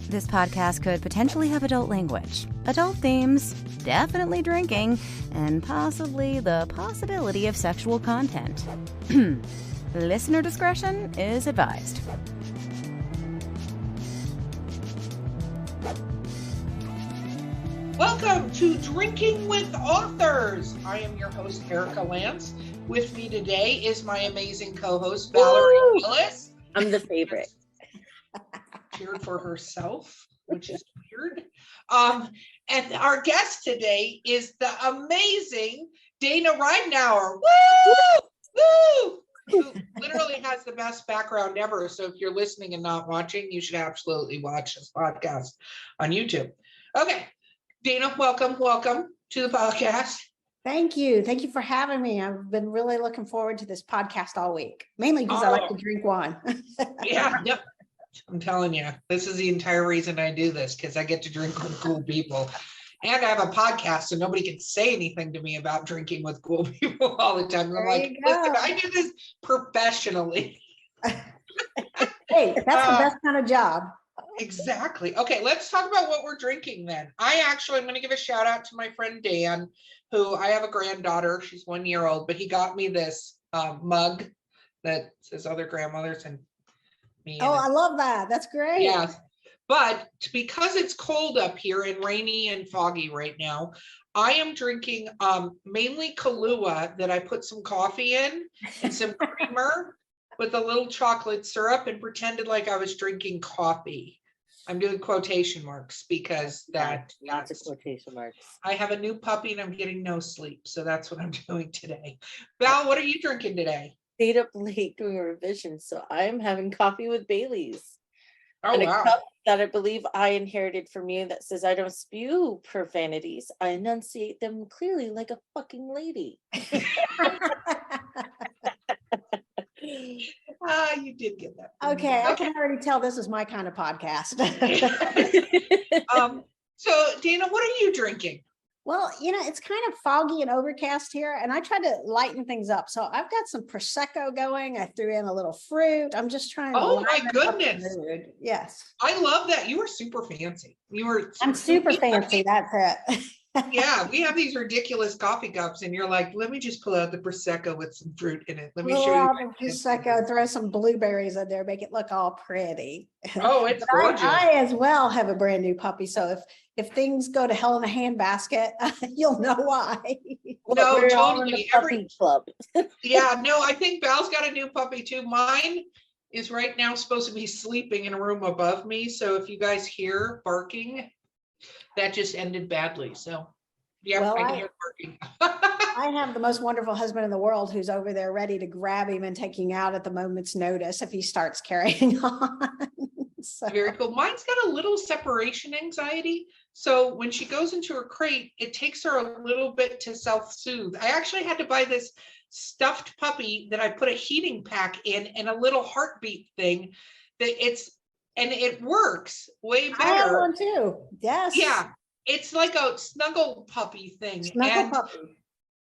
This podcast could potentially have adult language, adult themes, definitely drinking, and possibly the possibility of sexual content. Listener discretion is advised. Welcome to Drinking with Authors. I am your host, Erica Lance. With me today is my amazing co-host, Valerie Willis. I'm the favorite. Cheered for herself, which is weird. And our guest today is the amazing Dana Ridenour. Woo! Woo! Who literally has the best background ever. So if you're listening and not watching, you should absolutely watch this podcast on YouTube. Okay. Dana, welcome to the podcast. Thank you. Thank you for having me. I've been really looking forward to this podcast all week, mainly because I like to drink wine. Yeah, yep. I'm telling you, this is the entire reason I do this, because I get to drink with cool people. And I have a podcast, so nobody can say anything to me about drinking with cool people all the time. I'm like, listen, I do this professionally. Hey, that's the best kind of job. Exactly. Okay, let's talk about what we're drinking then. I'm going to give a shout out to my friend Dan, who I have a granddaughter. She's 1 year old, but he got me this mug that says other grandmothers and me. Oh, I love that. That's great. Yeah. But because it's cold up here and rainy and foggy right now, I am drinking mainly Kahlua that I put some coffee in and some creamer with a little chocolate syrup and pretended like I was drinking coffee. I'm doing quotation marks because that's lots of quotation marks. I have a new puppy and I'm getting no sleep. So that's what I'm doing today. Val, what are you drinking today? Stayed up late doing a revision, so I'm having coffee with Bailey's. Oh, and wow. A cup that I believe I inherited from you that says I don't spew profanities. I enunciate them clearly like a fucking lady. You did get that. Okay, I can already tell this is my kind of podcast. So Dana, what are you drinking? Well, it's kind of foggy and overcast here, and I try to lighten things up. So I've got some Prosecco going. I threw in a little fruit. I'm just trying to my goodness. Yes. I love that. You were super fancy. I'm super fancy. That's it. Yeah, we have these ridiculous coffee cups, and you're like, let me just pull out the Prosecco with some fruit in it. Let me show you. Prosecco, throw some blueberries in there, make it look all pretty. Oh, it's gorgeous. I as well have a brand new puppy, so if things go to hell in a handbasket, you'll know why. No, we're totally. Puppy club. Yeah, no, I think Val's got a new puppy too. Mine is right now supposed to be sleeping in a room above me. So if you guys hear barking, that just ended badly. So yeah, well, I can hear barking. I have the most wonderful husband in the world who's over there ready to grab him and take him out at the moment's notice if he starts carrying on. So. Very cool. Mine's got a little separation anxiety. So when she goes into her crate, it takes her a little bit to self-soothe. I actually had to buy this stuffed puppy that I put a heating pack in and a little heartbeat thing and it works way better. I have one too. Yes. Yeah. It's like a snuggle puppy thing. Puppy.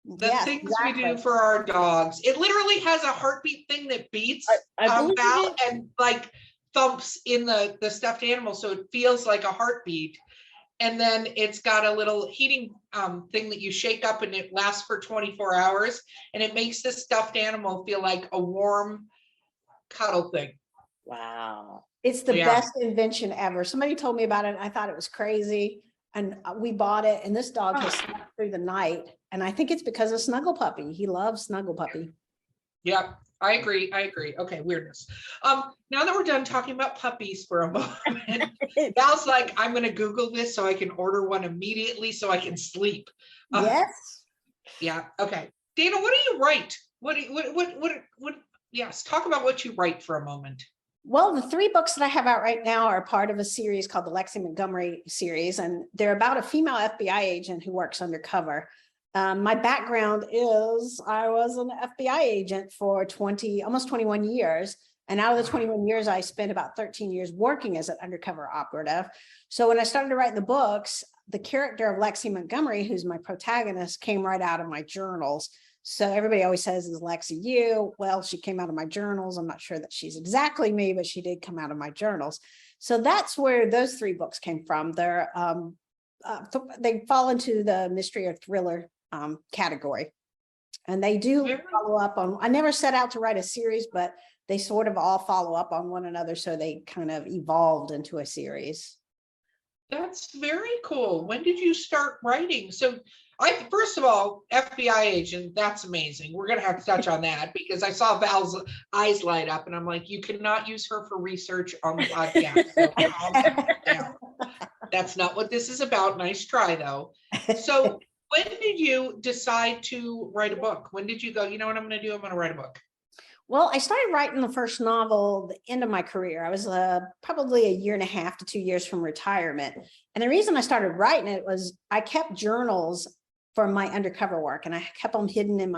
The things we do for our dogs. It literally has a heartbeat thing that beats Val and like thumps in the stuffed animal. So it feels like a heartbeat. And then it's got a little heating thing that you shake up and it lasts for 24 hours. And it makes the stuffed animal feel like a warm cuddle thing. Wow. It's the best invention ever. Somebody told me about it. And I thought it was crazy. And we bought it. And this dog has slept through the night. And I think it's because of Snuggle Puppy. He loves Snuggle Puppy. Yep. I agree. Okay, weirdness. Now that we're done talking about puppies for a moment, Val's like, I'm going to Google this so I can order one immediately so I can sleep. Yes. Yeah. Okay. Dana, what do you write? Yes. Talk about what you write for a moment. Well, the 3 books that I have out right now are part of a series called the Lexi Montgomery series, and they're about a female FBI agent who works undercover. My background is I was an FBI agent for almost 21 years. And out of the 21 years, I spent about 13 years working as an undercover operative. So when I started to write the books, the character of Lexi Montgomery, who's my protagonist, came right out of my journals. So everybody always says, is Lexi you? Well, she came out of my journals. I'm not sure that she's exactly me, but she did come out of my journals. So that's where those 3 books came from. They fall into the mystery or thriller category. And they do follow up on, I never set out to write a series, but they sort of all follow up on one another. So they kind of evolved into a series. That's very cool. When did you start writing? So first of all, FBI agent, that's amazing. We're going to have to touch on that because I saw Val's eyes light up and I'm like, you cannot use her for research on the podcast. So that's not what this is about. Nice try though. So when did you decide to write a book? When did you go, you know what I'm going to do? I'm going to write a book. Well, I started writing the first novel the end of my career. I was probably 1.5 to 2 years from retirement. And the reason I started writing it was I kept journals from my undercover work and I kept them hidden in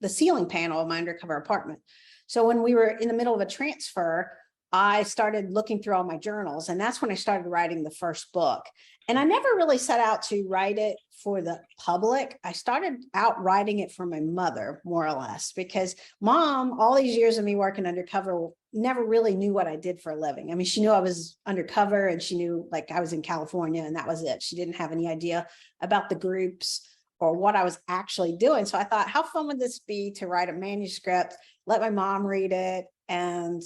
the ceiling panel of my undercover apartment. So when we were in the middle of a transfer, I started looking through all my journals, and that's when I started writing the first book. And I never really set out to write it for the public. I started out writing it for my mother, more or less, because Mom, all these years of me working undercover, never really knew what I did for a living. I mean, she knew I was undercover and she knew like I was in California and that was it. She didn't have any idea about the groups or what I was actually doing. So I thought, how fun would this be to write a manuscript, let my mom read it? And,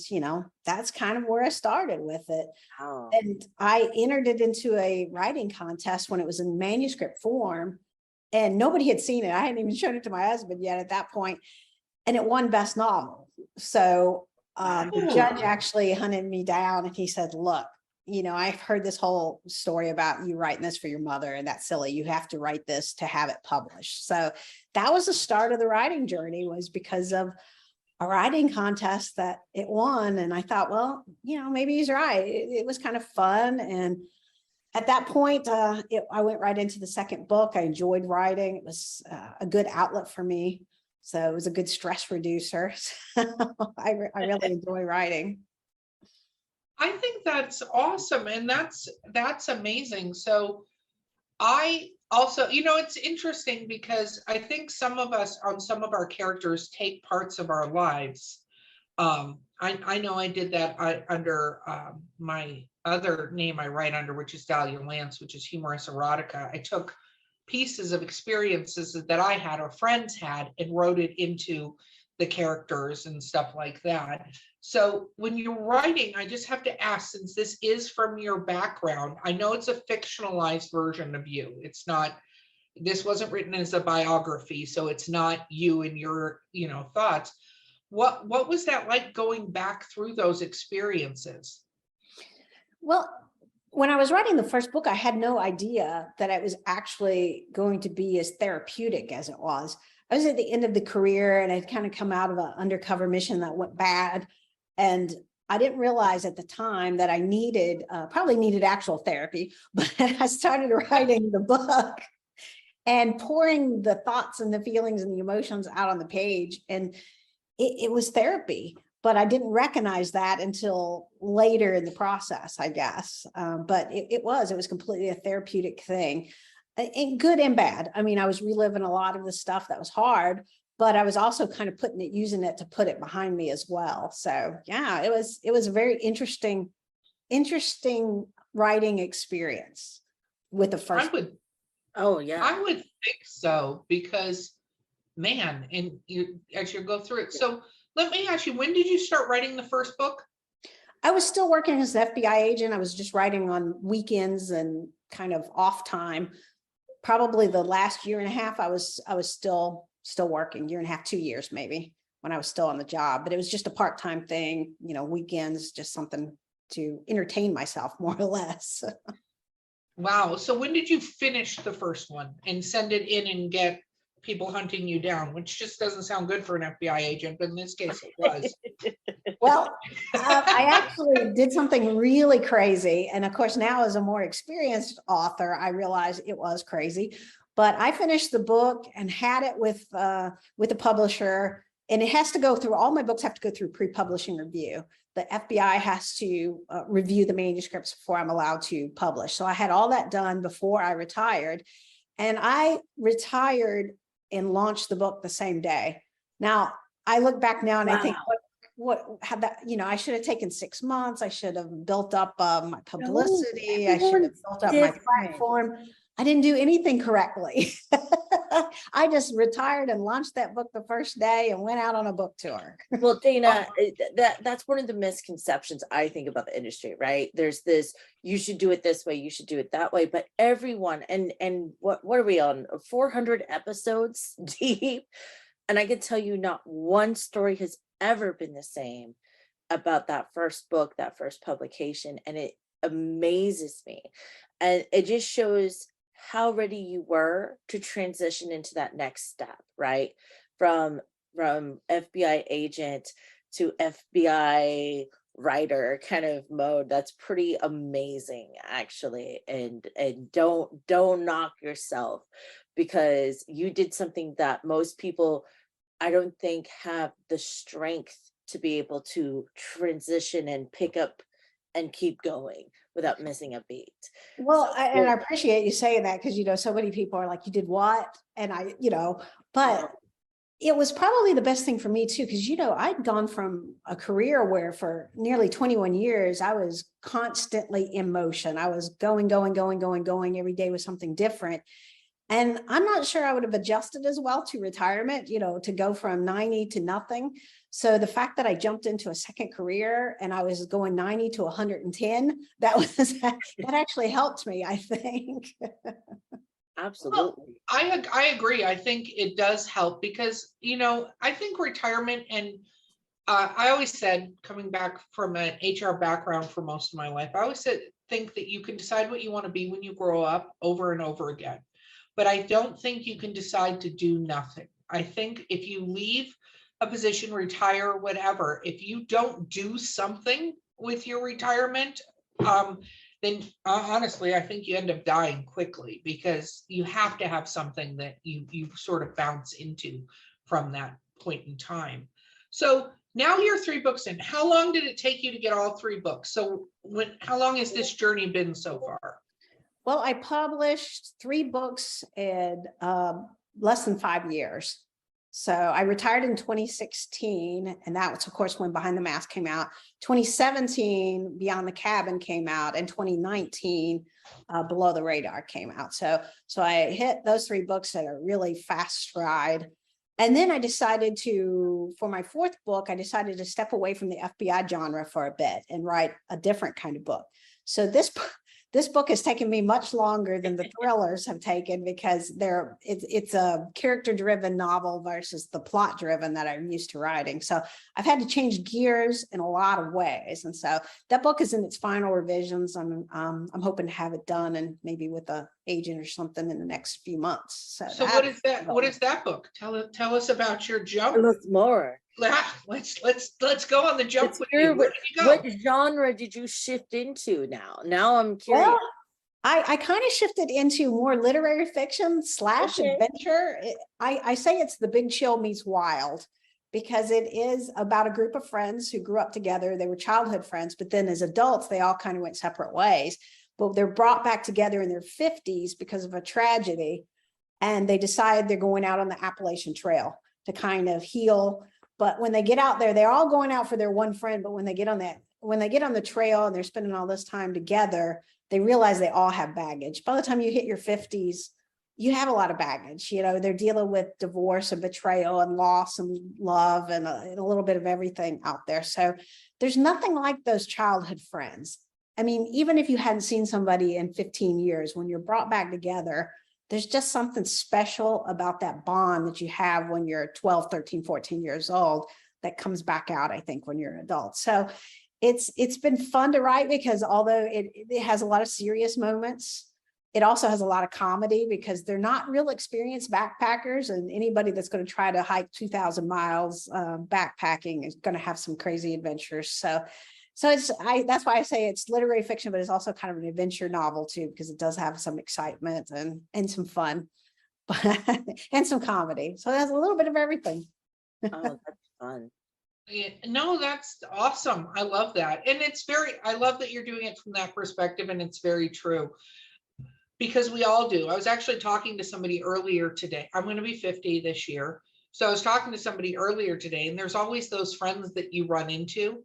that's kind of where I started with it. Oh. And I entered it into a writing contest when it was in manuscript form and nobody had seen it. I hadn't even shown it to my husband yet at that point. And it won best novel. So the judge actually hunted me down and he said, look, I've heard this whole story about you writing this for your mother and that's silly. You have to write this to have it published. So that was the start of the writing journey, was because of a writing contest that it won. And I thought, well, maybe he's right. It was kind of fun. And at that point, I went right into the second book. I enjoyed writing. It was a good outlet for me. So it was a good stress reducer. I really enjoy writing. I think that's awesome. And that's amazing. So I also, it's interesting because I think some of us on some of our characters take parts of our lives. I know I did that under my other name I write under, which is Dahlia Lance, which is humorous erotica. I took pieces of experiences that I had or friends had and wrote it into the characters and stuff like that. So when you're writing, I just have to ask, since this is from your background, I know it's a fictionalized version of you. It's not, this wasn't written as a biography, so it's not you and your, thoughts. What was that like going back through those experiences? Well, when I was writing the first book, I had no idea that it was actually going to be as therapeutic as it was. I was at the end of the career and I'd kind of come out of an undercover mission that went bad. And I didn't realize at the time that I probably needed actual therapy, but I started writing the book and pouring the thoughts and the feelings and the emotions out on the page. And it was therapy, but I didn't recognize that until later in the process, I guess. But it was completely a therapeutic thing, and good and bad. I mean, I was reliving a lot of the stuff that was hard, but I was also kind of using it to put it behind me as well. So yeah, it was a very interesting writing experience with the first. I would think so, because man, and as you go through it. So let me ask you, when did you start writing the first book? I was still working as an FBI agent. I was just writing on weekends and kind of off time. Probably the last 1.5 years, I was still working, 1.5 2 years maybe, when I was still on the job, but it was just a part-time thing, weekends, just something to entertain myself more or less. Wow. So when did you finish the first one and send it in and get people hunting you down, which just doesn't sound good for an FBI agent, but in this case it was. Well, I actually did something really crazy. And of course, now as a more experienced author, I realize it was crazy, but I finished the book and had it with a publisher, and it has to go through, all my books have to go through pre-publishing review. The FBI has to review the manuscripts before I'm allowed to publish. So I had all that done before I retired, and I retired and launched the book the same day. Now, I look back now and I think, what had that, you know, I should have taken 6 months. I should have built up my publicity. I should have built up my platform. I didn't do anything correctly. I just retired and launched that book the first day and went out on a book tour. Well, Dana, that's one of the misconceptions I think about the industry, right? There's this, you should do it this way, you should do it that way, but everyone, and what are we on, 400 episodes deep? And I can tell you not one story has ever been the same about that first book, that first publication. And it amazes me. And it just shows how ready you were to transition into that next step, right? From FBI agent to FBI writer kind of mode. That's pretty amazing, actually. And don't knock yourself, because you did something that most people, I don't think, have the strength to be able to transition and pick up and keep going without missing a beat. Well, and I appreciate you saying that, because, you know, so many people are like, you did what? And I, you know, but it was probably the best thing for me too, because, you know, I'd gone from a career where for nearly 21 years, I was constantly in motion. I was going every day with something different. And I'm not sure I would have adjusted as well to retirement, you know, to go from 90 to nothing. So the fact that I jumped into a second career and I was going 90 to 110, that actually helped me, I think. Absolutely. Well, I agree. I think it does help because, you know, I think retirement, and I always said, coming back from an HR background for most of my life, I always think that you can decide what you want to be when you grow up over and over again. But I don't think you can decide to do nothing. I think if you leave a position, retire, whatever, if you don't do something with your retirement, then honestly, I think you end up dying quickly, because you have to have something that you sort of bounce into from that point in time. So now you're 3 books in. How long did it take you to get all 3 books? So how long has this journey been so far? Well, I published 3 books in less than 5 years. So I retired in 2016, and that was, of course, when Behind the Mask came out. 2017, Beyond the Cabin came out, and 2019, Below the Radar came out. So I hit those 3 books at a really fast stride. And then I decided for my 4th book, I decided to step away from the FBI genre for a bit and write a different kind of book. So this book has taken me much longer than the thrillers have taken, because it's a character-driven novel versus the plot-driven that I'm used to writing. So I've had to change gears in a lot of ways. And so that book is in its final revisions. I'm hoping to have it done, and maybe with an agent or something in the next few months. So what is that? What is that book? Tell us about your jump. Tell us more. Let's go on the jump with you. Where did you go? What genre did you shift into now? Now I'm curious. Well, I kind of shifted into more literary fiction / adventure. I say it's The Big Chill meets Wild, because it is about a group of friends who grew up together. They were childhood friends, but then as adults, they all kind of went separate ways. But they're brought back together in their 50s because of a tragedy. And they decide they're going out on the Appalachian Trail to kind of heal. But when they get out there, they're all going out for their one friend. But when they get on the trail and they're spending all this time together, they realize they all have baggage. By the time you hit your 50s, you have a lot of baggage. You know, they're dealing with divorce and betrayal and loss and love and a little bit of everything out there. So there's nothing like those childhood friends. I mean, even if you hadn't seen somebody in 15 years, when you're brought back together, there's just something special about that bond that you have when you're 12, 13, 14 years old that comes back out, I think, when you're an adult. So it's been fun to write, because although it has a lot of serious moments, it also has a lot of comedy, because they're not real experienced backpackers, and anybody that's going to try to hike 2,000 miles backpacking is going to have some crazy adventures. So that's why I say it's literary fiction, but it's also kind of an adventure novel too, because it does have some excitement and some fun, and some comedy. So it has a little bit of everything. Oh, that's fun. Yeah, no, that's awesome. I love that. And I love that you're doing it from that perspective, and it's very true. because we all do. I was actually talking to somebody earlier today. I'm going to be 50 this year. So I was talking to somebody earlier today, and there's always those friends that you run into,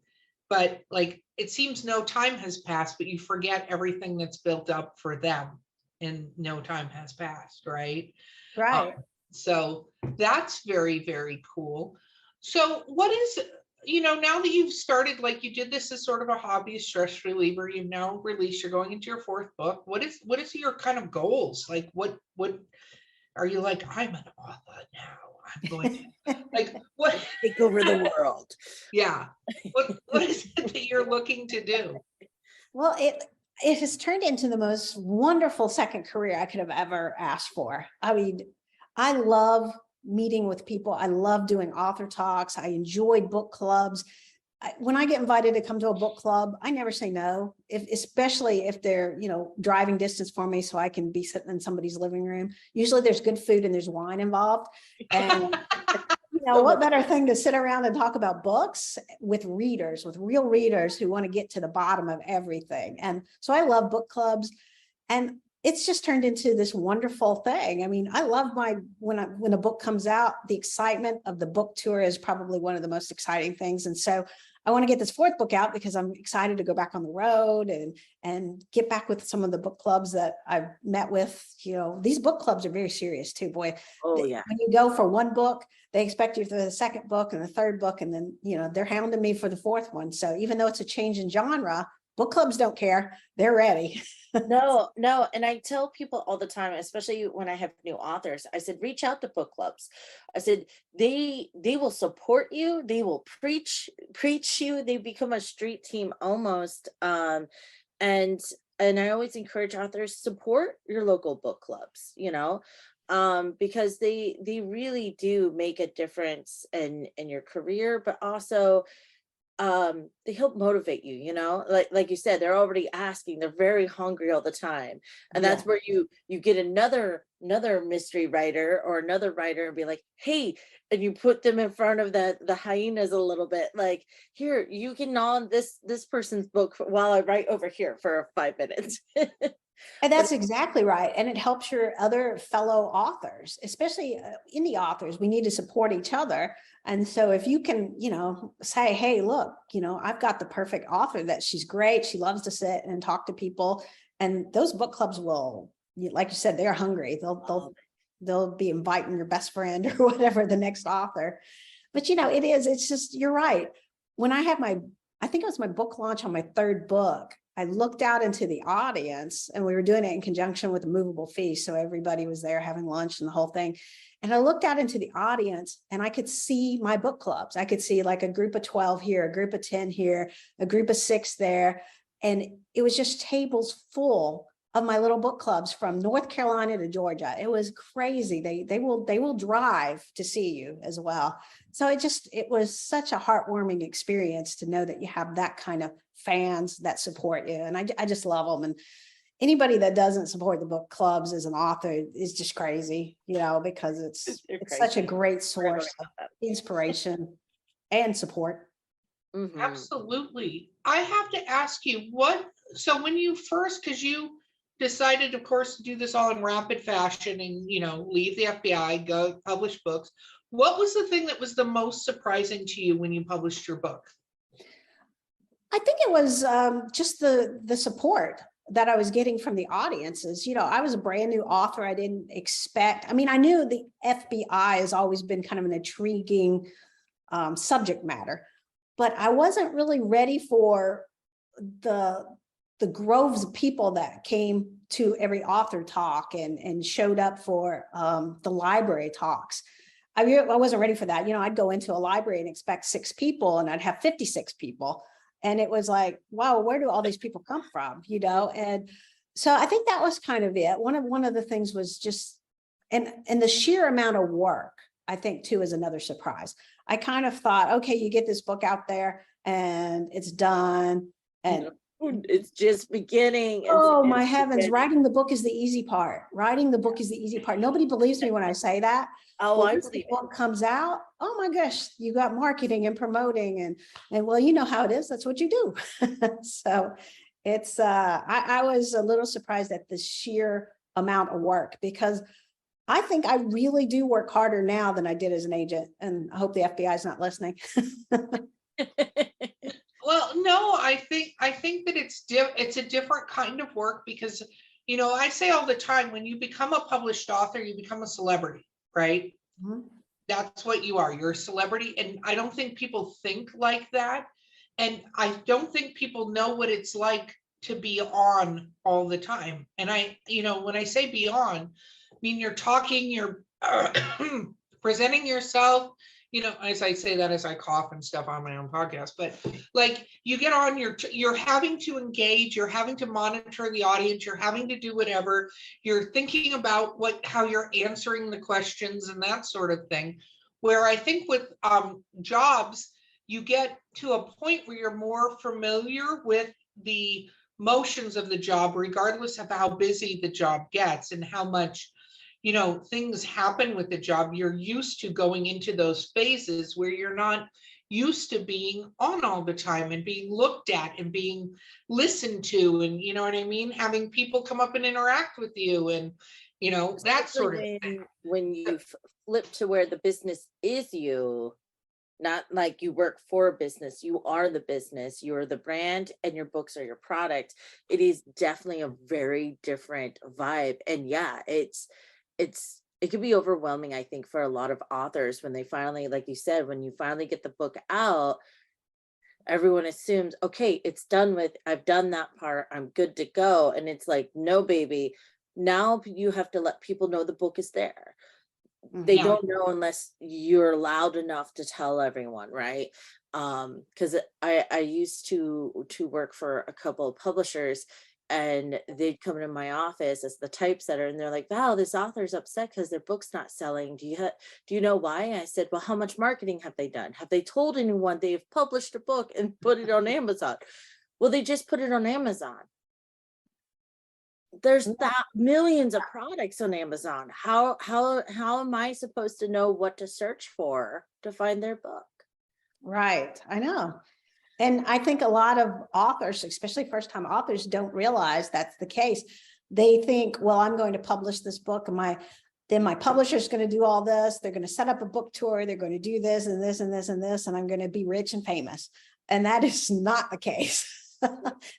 but like, it seems no time has passed, but you forget everything that's built up for them and no time has passed, right? Right. So that's very, very cool. So what is, now that you've started, like you did this as sort of a hobby, stress reliever, you've now released, you're going into your fourth book. What is your kind of goals? Like what are you like, I'm an author now, I'm going to like, what? Take over the world. Yeah. What is it that you're looking to do? Well, it has turned into the most wonderful second career I could have ever asked for. I mean, I love meeting with people. I love doing author talks. I enjoy book clubs. When I get invited to come to a book club, I never say no, especially if they're, driving distance for me so I can be sitting in somebody's living room. Usually there's good food and there's wine involved. And what better thing to sit around and talk about books with readers, with real readers who want to get to the bottom of everything. And so I love book clubs, and it's just turned into this wonderful thing. I mean, I love when a book comes out, the excitement of the book tour is probably one of the most exciting things. And so I want to get this fourth book out because I'm excited to go back on the road and get back with some of the book clubs that I've met with. These book clubs are very serious too, boy. Oh yeah. When you go for one book, they expect you for the second book and the third book, and then, they're hounding me for the fourth one. So even though it's a change in genre, book clubs don't care. They're ready. No. And I tell people all the time, especially when I have new authors, I said, reach out to book clubs. I said, they will support you. They will preach you. They become a street team almost. And I always encourage authors, support your local book clubs, because they really do make a difference in your career, but also they help motivate you, like you said, they're already asking, they're very hungry all the time. And that's where you get another mystery writer or another writer and be like, hey, and you put them in front of the hyenas a little bit, like, here, you can gnaw on this person's book while I write over here for 5 minutes. And that's exactly right. And it helps your other fellow authors, especially indie authors. We need to support each other. And so if you can, say, hey, look, I've got the perfect author that she's great. She loves to sit and talk to people. And those book clubs will, like you said, they're hungry. They'll be inviting your best friend or whatever, the next author. But, it's just, you're right. When I had I think it was my book launch on my third book, I looked out into the audience, and we were doing it in conjunction with a movable feast. So everybody was there having lunch and the whole thing. And I looked out into the audience and I could see my book clubs. I could see like a group of 12 here, a group of 10 here, a group of 6 there. And it was just tables full of my little book clubs from North Carolina to Georgia. It was crazy. They will drive to see you as well. So it was such a heartwarming experience to know that you have that kind of fans that support you. And I just love them. And anybody that doesn't support the book clubs as an author is just crazy, because it's such a great source of inspiration and support. Mm-hmm. Absolutely. I have to ask you, so when you first, because you decided, of course, to do this all in rapid fashion and, leave the FBI, go publish books, what was the thing that was the most surprising to you when you published your book? I think it was just the support that I was getting from the audiences. I was a brand new author. I didn't expect, I knew the FBI has always been kind of an intriguing subject matter, but I wasn't really ready for the groves of people that came to every author talk and showed up for the library talks. I wasn't ready for that. I'd go into a library and expect 6 people, and I'd have 56 people. And it was like, wow, where do all these people come from? And so I think that was kind of it. One of the things was just, and the sheer amount of work, I think too, is another surprise. I kind of thought, okay, you get this book out there and it's done. And it's just beginning. Oh my heavens, writing the book is the easy part. Writing the book is the easy part. Nobody believes me when I say that. Oh, I believe the book comes out. Oh my gosh, you got marketing and promoting and well, you know how it is. That's what you do. So it's I was a little surprised at the sheer amount of work, because I think I really do work harder now than I did as an agent. And I hope the FBI is not listening. Well, no, I think that it's a different kind of work because, you know, I say all the time, when you become a published author, you become a celebrity, right? Mhm. That's what you are. You're a celebrity. And I don't think people think like that. And I don't think people know what it's like to be on all the time. And you know, when I say be on, I mean, you're talking, you're presenting yourself, you know, as I say that as I cough and stuff on my own podcast, but like you get on, you're having to engage, you're having to monitor the audience, you're having to do whatever, you're thinking about how you're answering the questions and that sort of thing. Where I think with jobs, you get to a point where you're more familiar with the motions of the job, regardless of how busy the job gets and how much, you know, things happen with the job. You're used to going into those phases where you're not used to being on all the time and being looked at and being listened to, and you know what I mean, having people come up and interact with you, and you know, that sort of thing. When you flip to where the business is you, not like you work for a business, you are the business, you're the brand, and your books are your product. It is definitely a very different vibe. And yeah, it can be overwhelming, I think, for a lot of authors when they finally, like you said, when you finally get the book out, everyone assumes, okay, it's done with, I've done that part, I'm good to go. And it's like, no, baby, now you have to let people know the book is there. They Yeah. don't know unless you're loud enough to tell everyone, right? Because I used to work for a couple of publishers, and they'd come into my office as the typesetter, and they're like, "Wow, this author's upset because their book's not selling. Do you know why?" And I said, "Well, how much marketing have they done? Have they told anyone they've published a book and put it on Amazon?" Well, they just put it on Amazon. There's that millions of products on Amazon. How am I supposed to know what to search for to find their book? Right. I know. And I think a lot of authors, especially first-time authors, don't realize that's the case. They think, well, I'm going to publish this book, and then my publisher's going to do all this. They're going to set up a book tour. They're going to do this and this and this and this, and I'm going to be rich and famous. And that is not the case.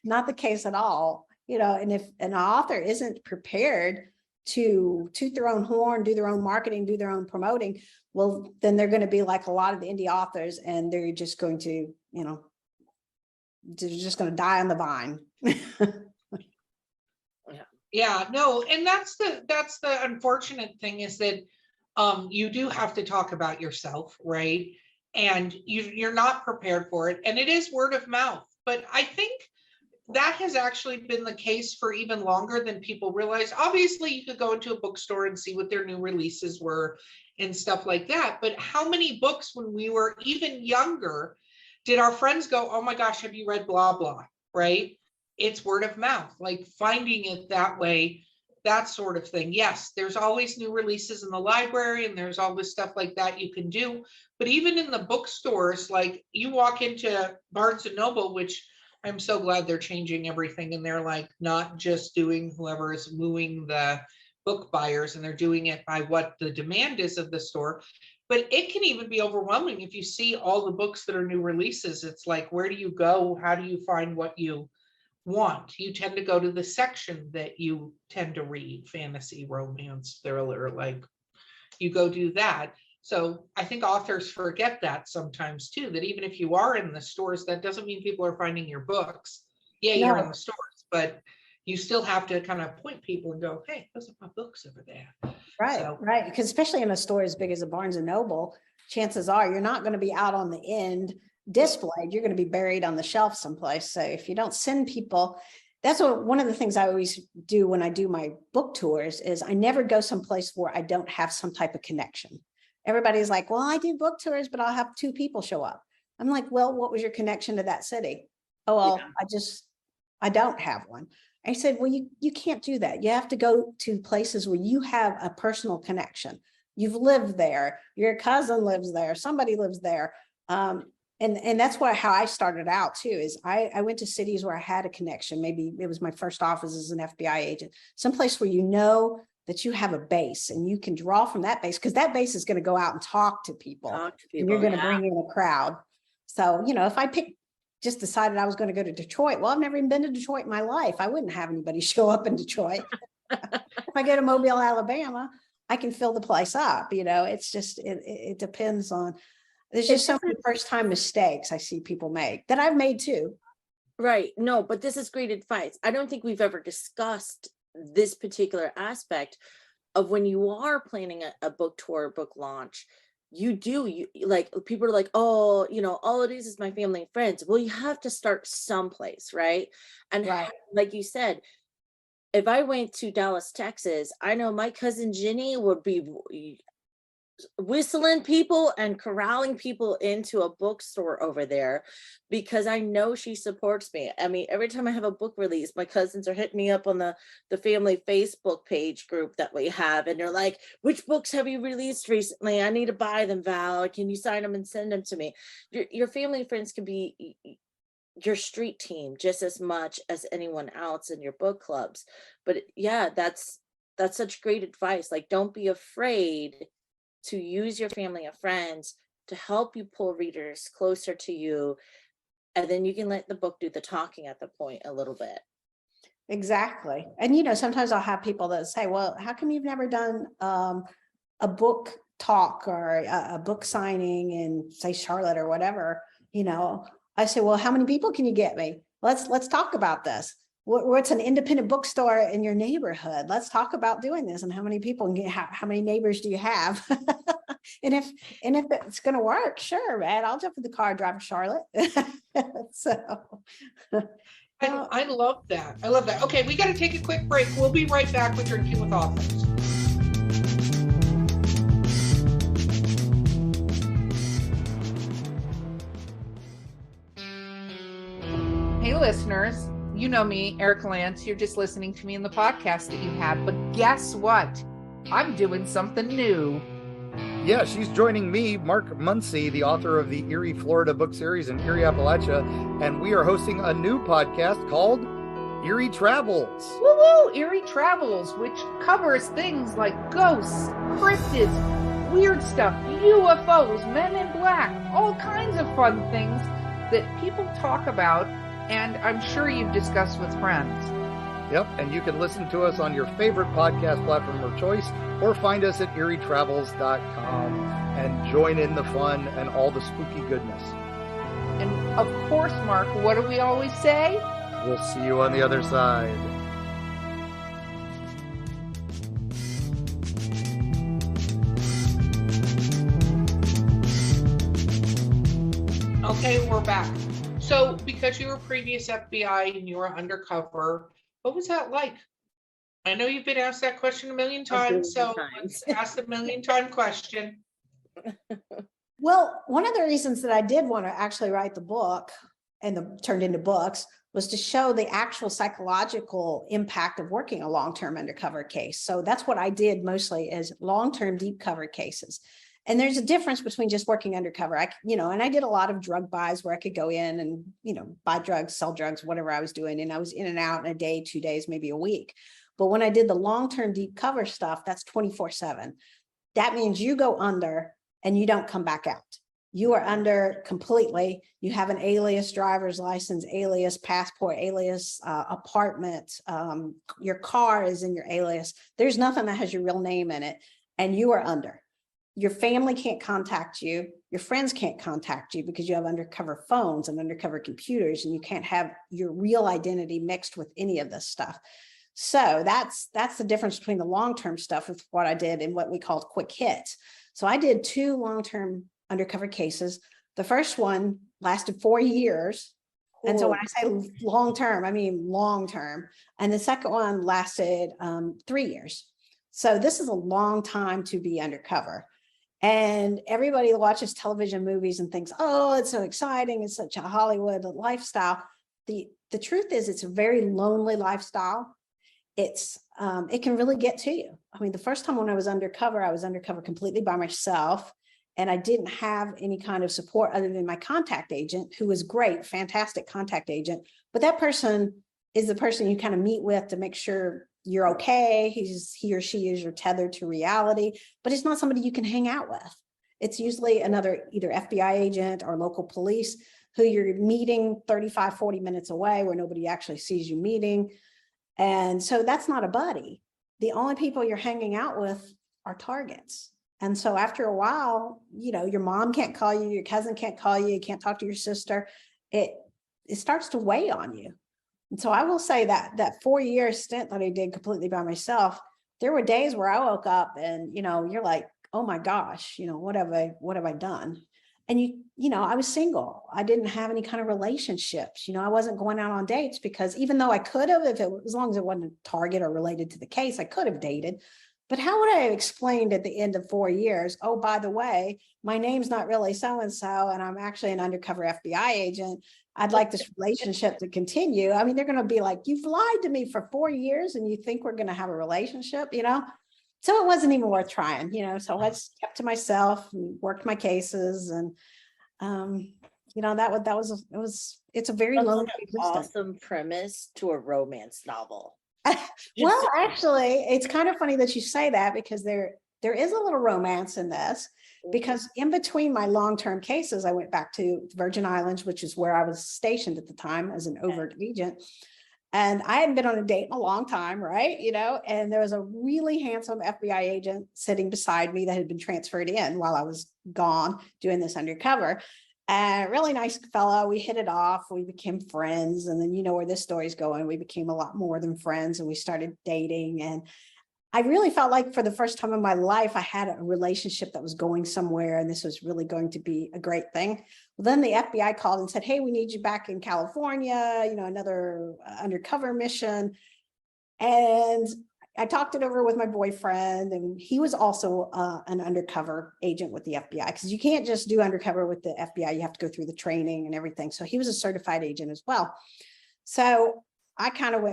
Not the case at all. You know, and if an author isn't prepared to toot their own horn, do their own marketing, do their own promoting, well, then they're going to be like a lot of the indie authors, and they're just going to, you know, they're just going to die on the vine. Yeah, no, and that's the unfortunate thing, is that you do have to talk about yourself, right? And you're not prepared for it, and it is word of mouth. But I think that has actually been the case for even longer than people realize. Obviously, you could go into a bookstore and see what their new releases were and stuff like that. But how many books when we were even younger did our friends go, "Oh my gosh, have you read blah, blah," right? It's word of mouth, like finding it that way, that sort of thing. Yes, there's always new releases in the library, and there's all this stuff like that you can do. But even in the bookstores, like you walk into Barnes and Noble, which I'm so glad they're changing everything, and they're like not just doing whoever is wooing the book buyers, and they're doing it by what the demand is of the store. But it can even be overwhelming if you see all the books that are new releases. It's like, where do you go? How do you find what you want? You tend to go to the section that you tend to read, fantasy, romance, thriller, like you go do that. So I think authors forget that sometimes too, that even if you are in the stores, that doesn't mean people are finding your books. Yeah, you're in the stores, but you still have to kind of point people and go, "Hey, those are my books over there." Right, So, right. Because especially in a store as big as a Barnes and Noble, chances are you're not going to be out on the end displayed. You're going to be buried on the shelf someplace. So if you don't send people, that's one of the things I always do when I do my book tours is I never go someplace where I don't have some type of connection. Everybody's like, "Well, I do book tours, but I'll have 2 people show up." I'm like, "Well, what was your connection to that city?" "Oh, well, Yeah. I don't have one." I said, "Well, you can't do that. You have to go to places where you have a personal connection. You've lived there. Your cousin lives there. Somebody lives there. And that's how I started out too, is I went to cities where I had a connection. Maybe it was my first office as an FBI agent, someplace where you know that you have a base and you can draw from that base, because that base is going to go out and talk to people. And you're going to bring in a crowd. So, if I just decided I was going to go to Detroit, well, I've never even been to Detroit in my life. I wouldn't have anybody show up in Detroit. If I go to Mobile, Alabama, I can fill the place up. It's just, it depends on. There's just so many first time mistakes I see people make that I've made too. Right. No, but this is great advice. I don't think we've ever discussed this particular aspect of when you are planning a book tour, book launch. You like, people are like, oh, all it is my family and friends. Well, you have to start someplace, right? And like you said, if I went to Dallas, Texas, I know my cousin Ginny would be whistling people and corralling people into a bookstore over there, because I know she supports me. I mean, every time I have a book release, my cousins are hitting me up on the family Facebook page group that we have, and they're like, which books have you released recently? I need to buy them, Val. Can you sign them and send them to me? Your family and friends can be your street team just as much as anyone else in your book clubs. But yeah, that's such great advice. Like, don't be afraid to use your family and friends to help you pull readers closer to you. And then you can let the book do the talking at the point a little bit. Exactly. And, sometimes I'll have people that say, well, how come you've never done a book talk or a book signing in, say, Charlotte or whatever? I say, well, how many people can you get me? Let's talk about this. What's an independent bookstore in your neighborhood? Let's talk about doing this, and how many people and how many neighbors do you have? and if it's going to work, sure, man, I'll jump in the car, drive to Charlotte. So I love that. I love that. Okay, we got to take a quick break. We'll be right back with Drinking with Authors. Hey, listeners. You know me, Erica Lance. You're just listening to me in the podcast that you have. But guess what? I'm doing something new. Yeah, she's joining me, Mark Muncy, the author of the Erie, Florida book series in Erie, Appalachia. And we are hosting a new podcast called Erie Travels. Woo-woo! Erie Travels, which covers things like ghosts, cryptids, weird stuff, UFOs, men in black, all kinds of fun things that people talk about. And I'm sure you've discussed with friends. Yep, and you can listen to us on your favorite podcast platform of choice, or find us at erietravels.com and join in the fun and all the spooky goodness. And of course, Mark, what do we always say? We'll see you on the other side. Okay, we're back. So, because you were previous FBI and you were undercover, what was that like? I know you've been asked that question a million times, so let's ask the million-time question. Well, one of the reasons that I did want to actually write the book and turned into books was to show the actual psychological impact of working a long-term undercover case. So that's what I did mostly, is long-term deep cover cases. And there's a difference between just working undercover. And I did a lot of drug buys where I could go in and, buy drugs, sell drugs, whatever I was doing. And I was in and out in a day, 2 days, maybe a week. But when I did the long-term deep cover stuff, that's 24/7. That means you go under and you don't come back out. You are under completely. You have an alias driver's license, alias passport, alias apartment. Your car is in your alias. There's nothing that has your real name in it, and you are under. Your family can't contact you. Your friends can't contact you because you have undercover phones and undercover computers, and you can't have your real identity mixed with any of this stuff. So that's the difference between the long-term stuff with what I did and what we called quick hits. So I did 2 long-term undercover cases. The first one lasted 4 years. Cool. And so when I say long-term, I mean long-term. And the second one lasted 3 years. So this is a long time to be undercover. And everybody watches television movies and thinks, oh, it's so exciting. It's such a Hollywood lifestyle. The truth is, it's a very lonely lifestyle. It can really get to you. I mean, the first time when I was undercover completely by myself. And I didn't have any kind of support other than my contact agent, who was great, fantastic contact agent. But that person is the person you kind of meet with to make sure you're okay. He or she is your tether to reality, but it's not somebody you can hang out with. It's usually another either FBI agent or local police who you're meeting 35, 40 minutes away where nobody actually sees you meeting. And so that's not a buddy. The only people you're hanging out with are targets. And so after a while, you know, your mom can't call you, your cousin can't call you, you can't talk to your sister. It starts to weigh on you. And so I will say that 4-year stint that I did completely by myself, there were days where I woke up and, you know, you're like, oh my gosh, you know, what have I done? And you know, I was single. I didn't have any kind of relationships. You know, I wasn't going out on dates because even though I could have, as long as it wasn't a target or related to the case, I could have dated. But how would I have explained at the end of 4 years, oh, by the way, my name's not really so-and-so, and I'm actually an undercover FBI agent. I'd like this relationship to continue. I mean, they're going to be like, you've lied to me for 4 years and you think we're going to have a relationship, you know? So it wasn't even worth trying, you know? So I just kept to myself and worked my cases. And, you know, it's a very lonely, awesome premise to a romance novel. Well, actually, it's kind of funny that you say that because there is a little romance in this, because in between my long-term cases, I went back to Virgin Islands, which is where I was stationed at the time as an overt agent. And I hadn't been on a date in a long time, right? You know, and there was a really handsome FBI agent sitting beside me that had been transferred in while I was gone doing this undercover. Really nice fellow. We hit it off. We became friends. And then you know where this story's going. We became a lot more than friends and we started dating. And I really felt like for the first time in my life, I had a relationship that was going somewhere and this was really going to be a great thing. Well, then the FBI called and said, hey, we need you back in California, you know, another undercover mission. And I talked it over with my boyfriend, and he was also an undercover agent with the FBI, because you can't just do undercover with the FBI. You have to go through the training and everything. So he was a certified agent as well. So I kind of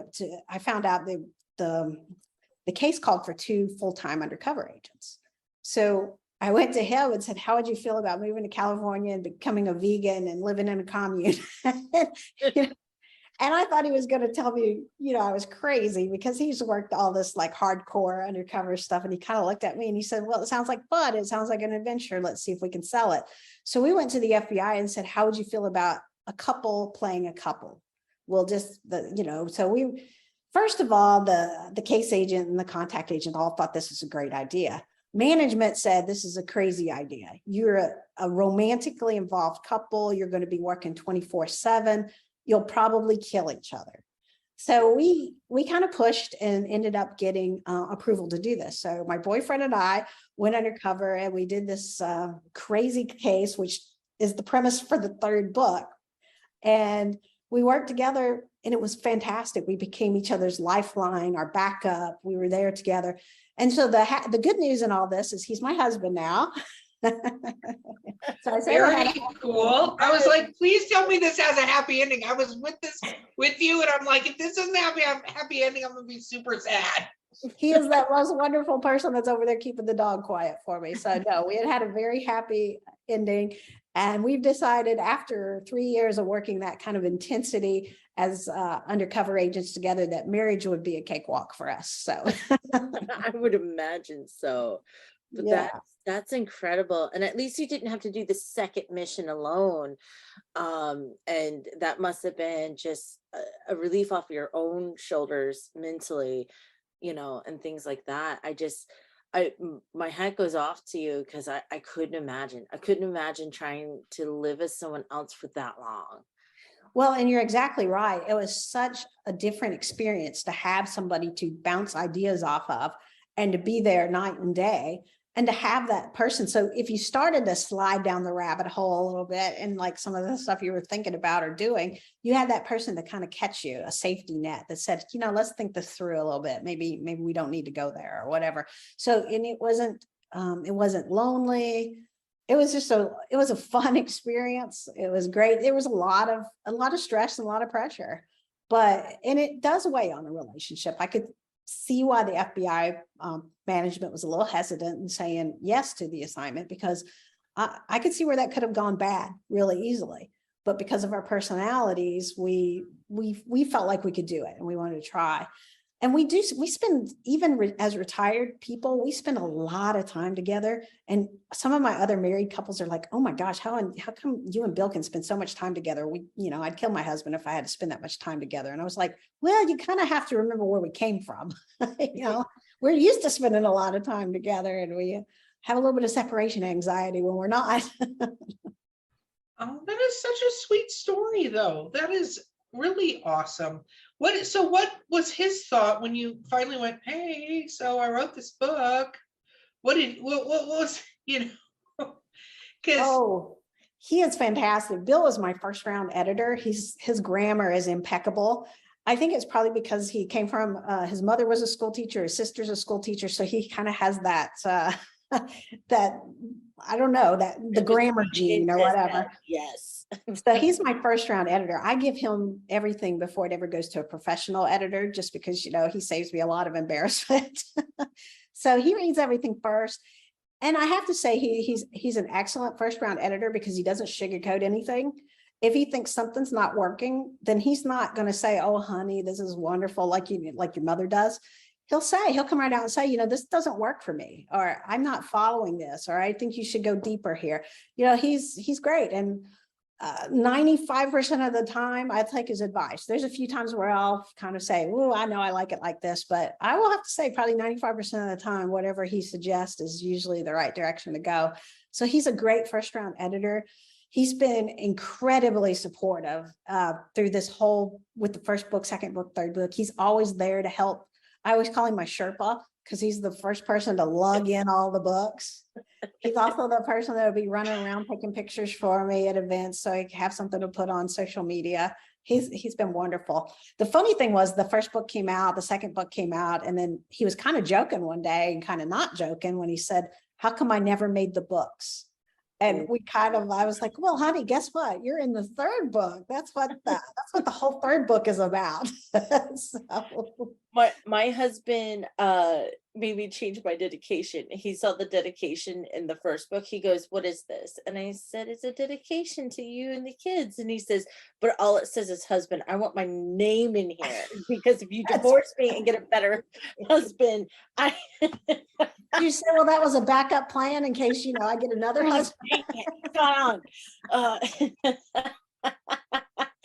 I found out the case called for 2 full-time undercover agents. So I went to him and said, how would you feel about moving to California and becoming a vegan and living in a commune? You know, and I thought he was going to tell me, you know, I was crazy, because he's worked all this like hardcore undercover stuff. And he kind of looked at me and he said, well, it sounds like fun. It sounds like an adventure. Let's see if we can sell it. So we went to the FBI and said, how would you feel about a couple playing a couple? Well, so first of all, the case agent and the contact agent all thought this was a great idea. Management said, this is a crazy idea. You're a romantically involved couple. You're going to be working 24/7. You'll probably kill each other. So we kind of pushed and ended up getting approval to do this. So my boyfriend and I went undercover and we did this crazy case, which is the premise for the 3rd book. And we worked together and it was fantastic. We became each other's lifeline, our backup. We were there together. And so the good news in all this is he's my husband now. So I said, very cool. I was like, please tell me this has a happy ending. I was with you, and I'm like, if this doesn't have a happy ending, I'm gonna be super sad. He is that most wonderful person that's over there keeping the dog quiet for me. So no, we had a very happy ending. And we've decided after 3 years of working that kind of intensity as undercover agents together, that marriage would be a cakewalk for us. So I would imagine so. But yeah, that's incredible. And at least you didn't have to do the 2nd mission alone. And that must have been just a relief off your own shoulders mentally, you know, and things like that. My hat goes off to you, because I couldn't imagine trying to live as someone else for that long. Well, and you're exactly right. It was such a different experience to have somebody to bounce ideas off of and to be there night and day and to have that person. So if you started to slide down the rabbit hole a little bit and like some of the stuff you were thinking about or doing, you had that person to kind of catch you, a safety net that said, you know, let's think this through a little bit. Maybe we don't need to go there or whatever. So, and it wasn't lonely. It was just it was a fun experience. It was great. There was a lot of stress and a lot of pressure, and it does weigh on a relationship. I could see why the FBI management was a little hesitant in saying yes to the assignment, because I could see where that could have gone bad really easily. But because of our personalities, we felt like we could do it and we wanted to try. And we spend, even as retired people, we spend a lot of time together. And some of my other married couples are like, oh my gosh, how come you and Bill can spend so much time together? I'd kill my husband if I had to spend that much time together. And I was like, well, you kind of have to remember where we came from. We're used to spending a lot of time together, and we have a little bit of separation anxiety when we're not. Oh, that is such a sweet story, though. That is really awesome. What was his thought when you finally went, hey, so I wrote this book? What was, because oh, he is fantastic. Bill is my first round editor. His grammar is impeccable. I think it's probably because he came from, his mother was a school teacher, his sister's a school teacher. So he kind of has that, that, I don't know, that the grammar gene or whatever. Yes. So he's my first round editor. I give him everything before it ever goes to a professional editor, just because, he saves me a lot of embarrassment. So he reads everything first. And I have to say, he's an excellent first round editor because he doesn't sugarcoat anything. If he thinks something's not working, then he's not going to say, oh, honey, this is wonderful, like your mother does. He'll come right out and say, this doesn't work for me, or I'm not following this, or I think you should go deeper here. He's great. And 95% of the time I take his advice. There's a few times where I'll kind of say, oh, I know I like it like this, but I will have to say probably 95% of the time, whatever he suggests is usually the right direction to go. So he's a great first round editor. He's been incredibly supportive through this whole, with the first book, second book, third book. He's always there to help. I always call him my Sherpa because he's the first person to lug in all the books. He's also the person that will be running around taking pictures for me at events so I can have something to put on social media. He's been wonderful. The funny thing was the first book came out, the second book came out, and then he was kind of joking one day and kind of not joking when he said, how come I never made the books? And I was like, well, honey, guess what? You're in the third book. That's what the whole third book is about. So. My husband made me change my dedication. He saw the dedication in the first book. He goes, what is this? And I said, it's a dedication to you and the kids. And he says, but all it says is husband. I want my name in here because if you divorce me and get a better husband, You say, well, that was a backup plan in case, I get another husband. Got on.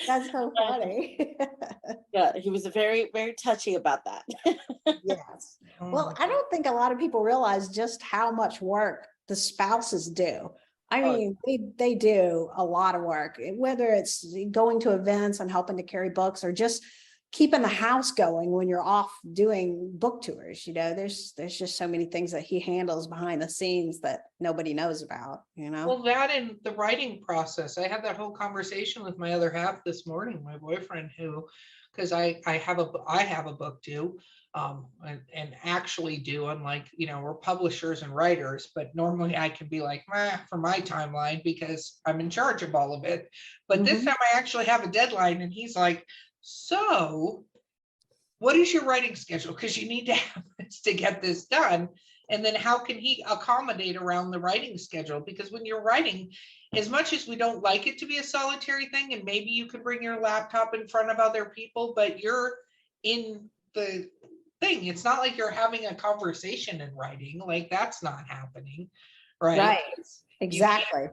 That's so funny. Yeah, he was very, very touchy about that. Yes. Well, I don't think a lot of people realize just how much work the spouses do. I mean, they do a lot of work, whether it's going to events and helping to carry books or just keeping the house going when you're off doing book tours. There's just so many things that he handles behind the scenes that nobody knows about, Well, that and the writing process. I had that whole conversation with my other half this morning, my boyfriend, because I have a book due, and actually do, unlike, we're publishers and writers, but normally I can be like, for my timeline because I'm in charge of all of it. But this time I actually have a deadline, and he's like, so what is your writing schedule? Because you need to have this to get this done. And then how can he accommodate around the writing schedule? Because when you're writing, as much as we don't like it to be a solitary thing, and maybe you could bring your laptop in front of other people, but you're in the thing. It's not like you're having a conversation in writing. Like, that's not happening. Right. Exactly.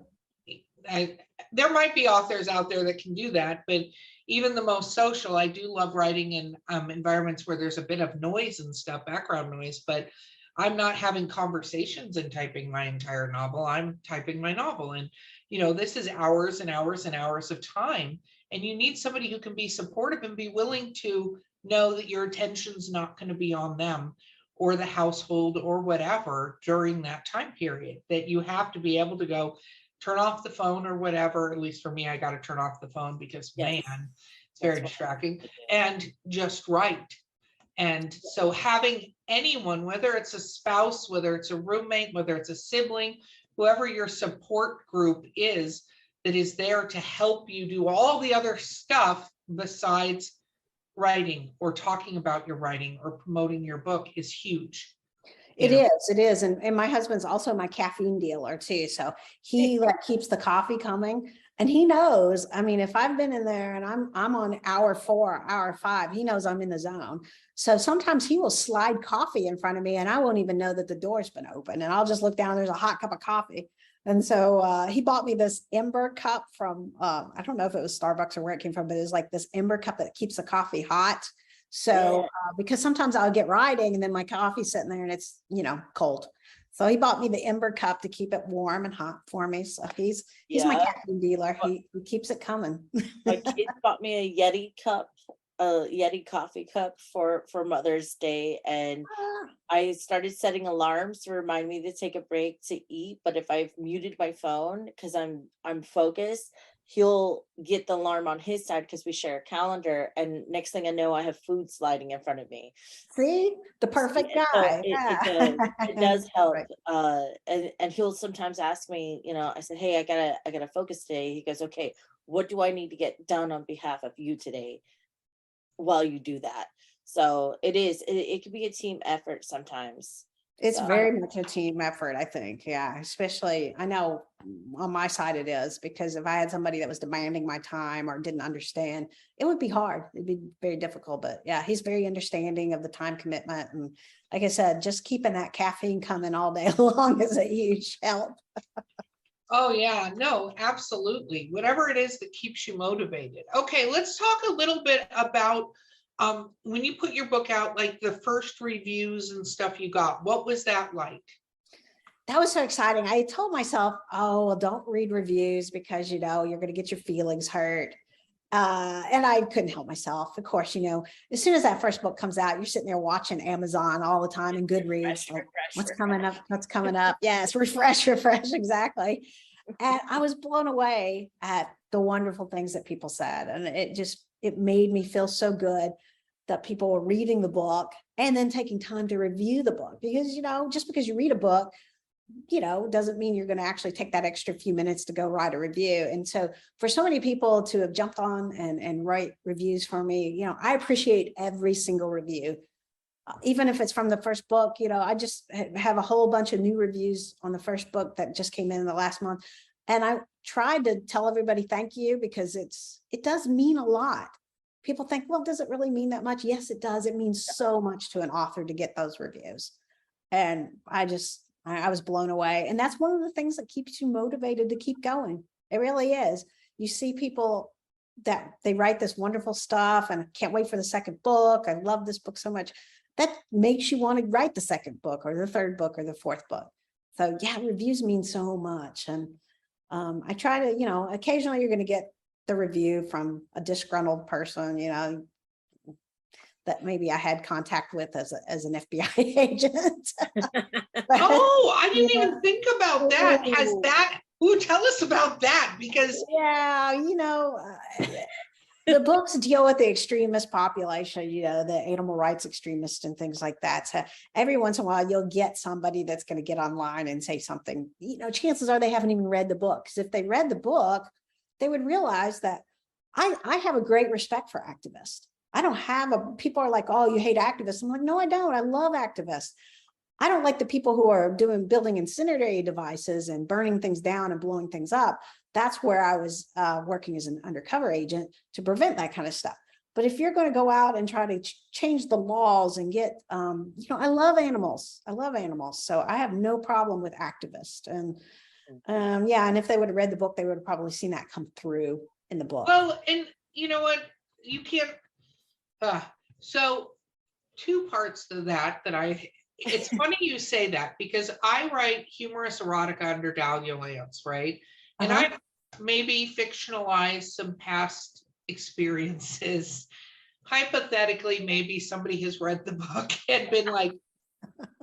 There might be authors out there that can do that, but even the most social, I do love writing in environments where there's a bit of noise and stuff, background noise, but I'm not having conversations and typing my entire novel. I'm typing my novel. And, this is hours and hours and hours of time. And you need somebody who can be supportive and be willing to know that your attention's not going to be on them or the household or whatever during that time period, that you have to be able to go, turn off the phone or whatever. At least for me, I got to turn off the phone because man, it's very distracting, and just write. And so having anyone, whether it's a spouse, whether it's a roommate, whether it's a sibling, whoever your support group is, that is there to help you do all the other stuff besides writing or talking about your writing or promoting your book is huge. It is. And my husband's also my caffeine dealer too. So he like keeps the coffee coming, and he knows, I mean, if I've been in there and I'm on hour 4, hour 5, he knows I'm in the zone. So sometimes he will slide coffee in front of me and I won't even know that the door's been open, and I'll just look down, there's a hot cup of coffee. And so he bought me this Ember cup from, I don't know if it was Starbucks or where it came from, but it was like this Ember cup that keeps the coffee hot. So because sometimes I'll get riding and then my coffee's sitting there and it's, cold. So he bought me the Ember cup to keep it warm and hot for me. So he's my caffeine dealer. He keeps it coming. My kids bought me a Yeti cup, a Yeti coffee cup for Mother's Day, and I started setting alarms to remind me to take a break to eat. But if I've muted my phone because I'm focused, he'll get the alarm on his side because we share a calendar, and next thing I know, I have food sliding in front of me. See, the perfect guy. So it does help. Right. And he'll sometimes ask me, I said, hey, I gotta focus today. He goes, okay, what do I need to get done on behalf of you today while you do that? So it can be a team effort sometimes. It's very much a team effort, I think. Yeah, especially I know on my side it is, because if I had somebody that was demanding my time or didn't understand, it would be hard. It'd be very difficult. But yeah, he's very understanding of the time commitment. And like I said, just keeping that caffeine coming all day long is a huge help. Oh yeah, no, absolutely. Whatever it is that keeps you motivated. Okay, let's talk a little bit about when you put your book out, like the first reviews and stuff you got. What was that like? That was so exciting. I told myself, oh, well, don't read reviews because, you're going to get your feelings hurt. And I couldn't help myself. Of course, as soon as that first book comes out, you're sitting there watching Amazon all the time and Goodreads. What's coming up? What's coming up? Yes, refresh, exactly. And I was blown away at the wonderful things that people said. And it made me feel so good that people were reading the book and then taking time to review the book. Because, just because you read a book, doesn't mean you're going to actually take that extra few minutes to go write a review. And so for so many people to have jumped on and write reviews for me, I appreciate every single review. Even if it's from the first book, I just have a whole bunch of new reviews on the first book that just came in the last month. And I tried to tell everybody thank you, because it does mean a lot. People think, well, does it really mean that much? Yes, it does. It means so much to an author to get those reviews. And I was blown away. And that's one of the things that keeps you motivated to keep going. It really is. You see people that they write this wonderful stuff and I can't wait for the second book. I love this book so much. That makes you want to write the second book or the third book or the fourth book. So yeah, reviews mean so much. And I try to, occasionally you're going to get the review from a disgruntled person, that maybe I had contact with as an FBI agent. Oh, I didn't even think about that. Tell us about that, because the books deal with the extremist population, the animal rights extremists and things like that. So every once in a while, you'll get somebody that's going to get online and say something, chances are they haven't even read the book. Because if they read the book, they would realize that I have a great respect for activists. I don't have people are like, oh, you hate activists. I'm like, no, I don't. I love activists. I don't like the people who are building incendiary devices and burning things down and blowing things up. That's where I was working as an undercover agent to prevent that kind of stuff. But if you're going to go out and try to change the laws and get, I love animals. So I have no problem with activists. And and if they would have read the book, they would have probably seen that come through in the book. Well, and you know what? You can't. So 2 parts to that it's funny you say that, because I write humorous erotica under Dahlia Lance, right? And I maybe fictionalize some past experiences. Hypothetically, maybe somebody has read the book and been like,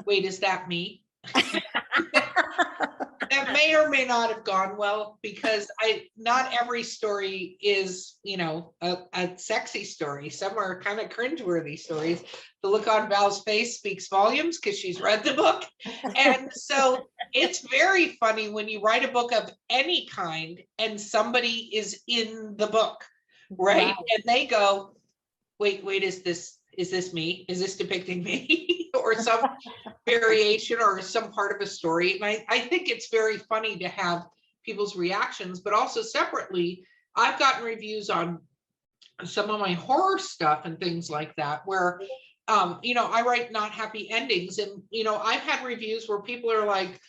wait, is that me? That may or may not have gone well, because not every story is, a sexy story. Some are kind of cringeworthy stories. The look on Val's face speaks volumes because she's read the book. And so it's very funny when you write a book of any kind and somebody is in the book, right? Wow. And they go, wait, is this me? Is this depicting me? Or variation or some part of a story. And I think it's very funny to have people's reactions, but also separately, I've gotten reviews on some of my horror stuff and things like that, where, I write not happy endings. And, I've had reviews where people are like,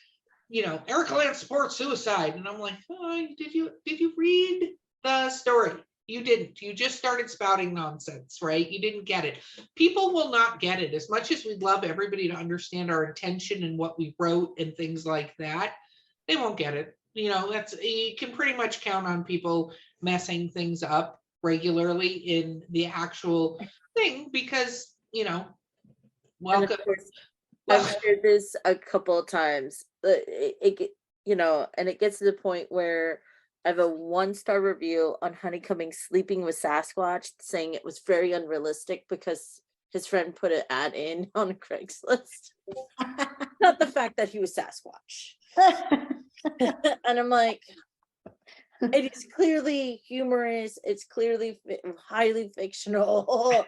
Erica Lance supports suicide. And I'm like, oh, did you read the story? You didn't. You just started spouting nonsense, right? You didn't get it. People will not get it. As much as we'd love everybody to understand our intention and what we wrote and things like that, they won't get it. You can pretty much count on people messing things up regularly in the actual thing because, welcome. I've shared this a couple of times. And it gets to the point where I have a 1-star review on Honeycombing sleeping with Sasquatch, saying it was very unrealistic because his friend put an ad in on Craigslist. Not the fact that he was Sasquatch. And I'm like, it is clearly humorous. It's clearly highly fictional.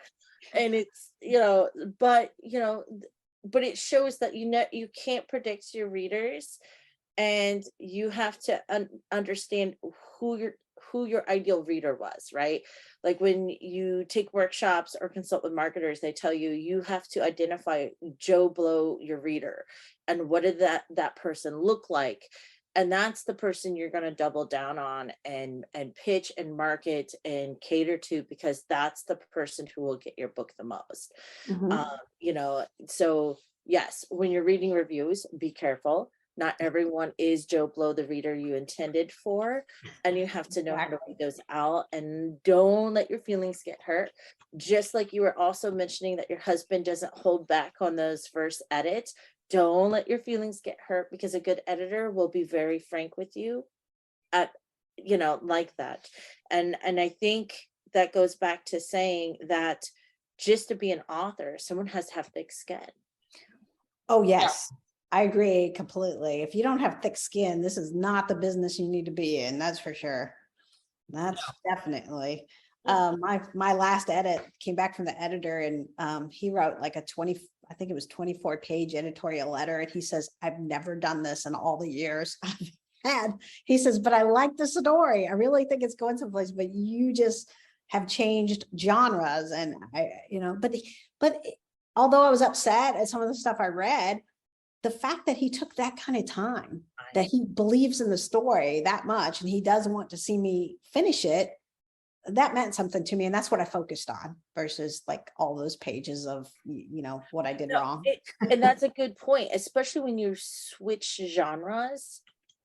And it's, but it shows that, you can't predict your readers. And you have to understand who your ideal reader was, right? Like when you take workshops or consult with marketers, they tell you have to identify Joe Blow, your reader, and what did that person look like, and that's the person you're going to double down on and pitch and market and cater to, because that's the person who will get your book the most. So yes, when you're reading reviews, be careful. Not everyone is Joe Blow, the reader you intended for, and you have to know how to read those out, and don't let your feelings get hurt. Just like you were also mentioning that your husband doesn't hold back on those first edits, don't let your feelings get hurt, because a good editor will be very frank with you like that. And I think that goes back to saying that just to be an author, someone has to have thick skin. Oh, yes. Yeah. I agree completely. If you don't have thick skin, this is not the business you need to be in. That's for sure. That's definitely. My last edit came back from the editor, and he wrote like I think it was 24-page editorial letter. And he says, I've never done this in all the years I've had. He says, but I like the story. I really think it's going someplace, but you just have changed genres. And but although I was upset at some of the stuff I read, the fact that he took that kind of time, that he believes in the story that much, and he doesn't want to see me finish it, that meant something to me. And that's what I focused on versus like all those pages of, what I did wrong. And that's a good point, especially when you switch genres.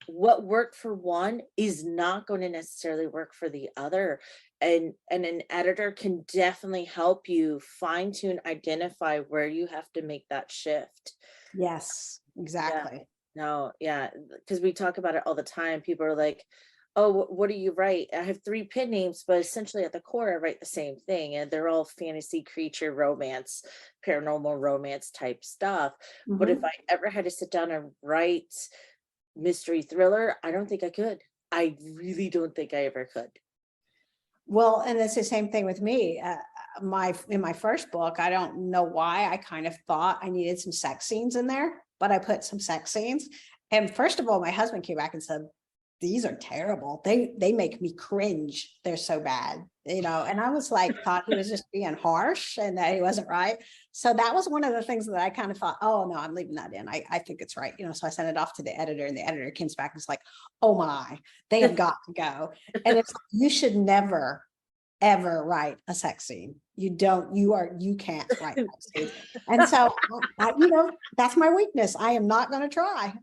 What worked for one is not going to necessarily work for the other. And an editor can definitely help you fine tune, identify where you have to make that shift. Yes, exactly. Because we talk about it all the time. People are like, oh, what do you write? I have 3 pen names, but essentially at the core, I write the same thing. And they're all fantasy, creature, romance, paranormal romance type stuff. Mm-hmm. But if I ever had to sit down and write mystery thriller, I don't think I could. I really don't think I ever could. Well, and it's the same thing with me. In my first book, I don't know why, I kind of thought I needed some sex scenes in there, but I put some sex scenes. And first of all, my husband came back and said, these are terrible. They make me cringe. They're so bad, and I was like, thought he was just being harsh and that he wasn't right. So that was one of the things that I kind of thought, oh no, I'm leaving that in. I think it's right. So I sent it off to the editor, and the editor came back and was like, oh my, they have got to go. And it's, you should never, ever write a sex scene. You can't write sex scenes. And so, that's my weakness. I am not going to try.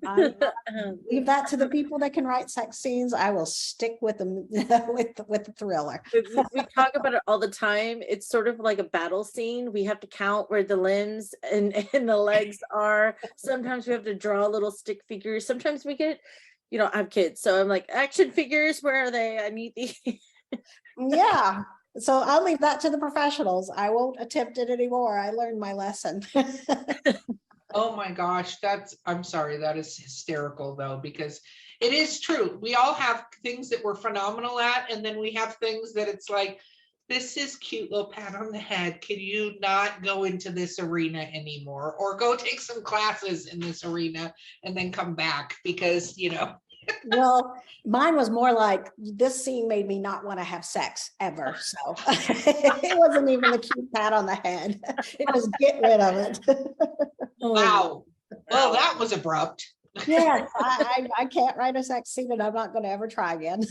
Leave that to the people that can write sex scenes. I will stick with them with the thriller. We talk about it all the time. It's sort of like a battle scene. We have to count where the limbs and the legs are. Sometimes we have to draw little stick figures. Sometimes we get, I have kids, so I'm like, action figures, where are they? I need these. Yeah. So I'll leave that to the professionals. I won't attempt it anymore. I learned my lesson. Oh my gosh, I'm sorry, that is hysterical though, because it is true. We all have things that we're phenomenal at, and then we have things that it's like, this is cute little pat on the head. Can you not go into this arena anymore, or go take some classes in this arena and then come back? Because, Well, mine was more like, this scene made me not want to have sex ever. So it wasn't even a cute pat on the head. It was get rid of it. Wow. Well, that was abrupt. Yes, I can't write a sex scene, and I'm not going to ever try again.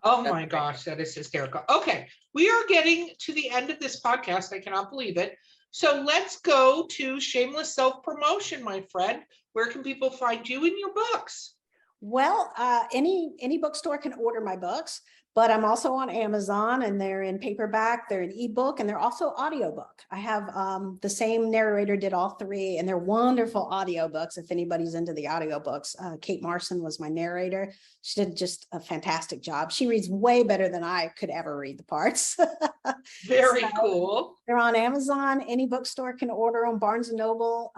Oh my gosh, that is hysterical. Okay, we are getting to the end of this podcast. I cannot believe it. So let's go to shameless self-promotion, my friend. Where can people find you and your books? Well, any bookstore can order my books, but I'm also on Amazon, and they're in paperback, they're in ebook, and they're also audiobook. I have the same narrator did all three, and they're wonderful audiobooks if anybody's into the audiobooks. Kate Marson was my narrator. She did just a fantastic job. She reads way better than I could ever read the parts. Very cool. They're on Amazon. Any bookstore can order them. Barnes and Noble.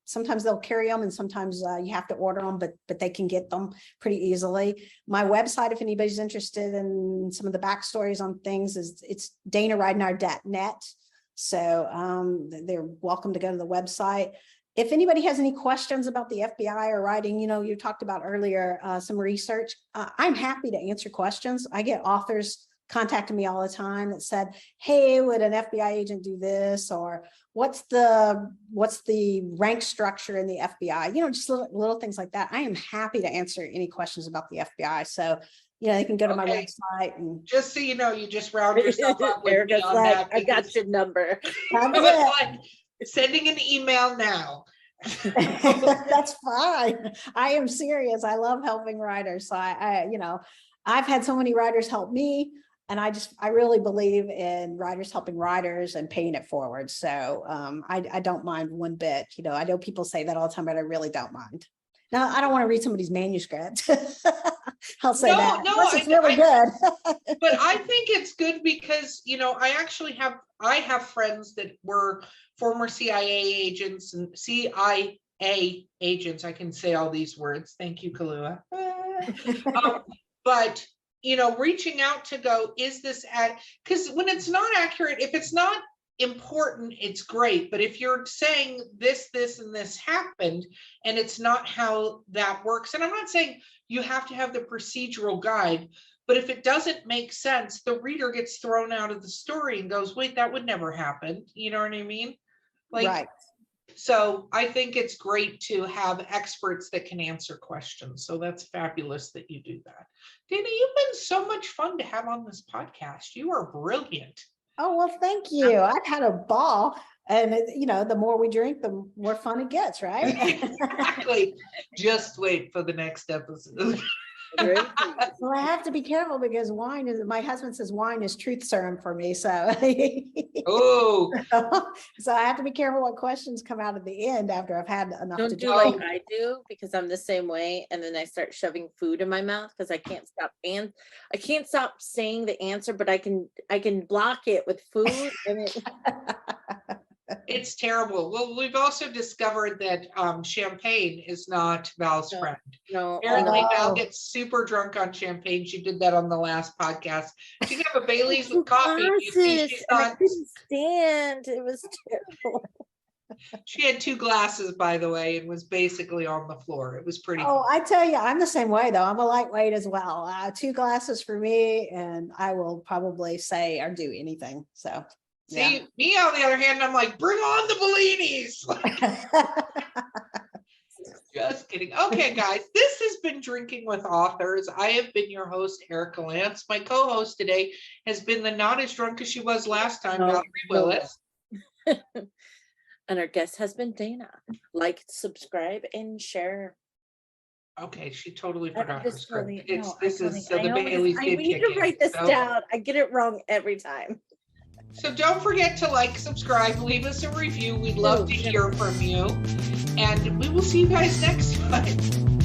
Sometimes they'll carry them, and sometimes you have to order them, but they can get them pretty easily. My website, if anybody's interested in some of the backstories on things, it's DanaRidenour.net. So they're welcome to go to the website. If anybody has any questions about the FBI or writing, you talked about earlier, some research, I'm happy to answer questions. I get authors contacting me all the time that said, hey, would an FBI agent do this? Or what's the rank structure in the FBI? Just little things like that. I am happy to answer any questions about the FBI. So, they can go to my website. And just so you know, you just round yourself up with me on that. I got your number. It was like sending an email now. That's fine. I am serious. I love helping writers. So I've had so many writers help me, and I really believe in writers helping writers and paying it forward. So I don't mind one bit. I know people say that all the time, but I really don't mind. Now, I don't want to read somebody's manuscript. I'll say that. Unless it's really good. But I think it's good because, I have friends that were former CIA agents and CIA agents. I can say all these words. Thank you, Kalua. But, reaching out to go, is this because when it's not accurate, if it's not important, it's great. But if you're saying this, and this happened, and it's not how that works, and I'm not saying you have to have the procedural guide, but if it doesn't make sense, the reader gets thrown out of the story and goes, wait, that would never happen. You know what I mean? Right. So I think it's great to have experts that can answer questions. So that's fabulous that you do that. Dana, you've been so much fun to have on this podcast. You are brilliant. Oh, well, thank you. I've had a ball. And, the more we drink, the more fun it gets, right? Exactly. Just wait for the next episode. Well, I have to be careful because my husband says wine is truth serum for me. So, oh, so I have to be careful what questions come out at the end after I've had enough to do like I do, because I'm the same way. And then I start shoving food in my mouth because I can't stop. And I can't stop saying the answer, but I can block it with food. And it's terrible. Well, we've also discovered that champagne is not Val's friend. No. Apparently, Val gets super drunk on champagne. She did that on the last podcast. She could have a Bailey's with coffee. You see, she's not... I couldn't stand. It was terrible. She had 2 glasses, by the way, and was basically on the floor. It was pretty. Oh, I tell you, I'm the same way, though. I'm a lightweight as well. 2 glasses for me, and I will probably say or do anything. So. See, me on the other hand, I'm like, bring on the Bellinis. Just kidding. Okay, guys, this has been Drinking with Authors. I have been your host, Erica Lance. My co-host today has been the not as drunk as she was last time, Valerie Willis. And our guest has been Dana. Like, subscribe, and share. Okay, she totally forgot her script. Really, This is the Bailey's I did need kick to in, write this so. down. I get it wrong every time. So don't forget to like, subscribe, leave us a review. We'd love to hear from you. And we will see you guys next time.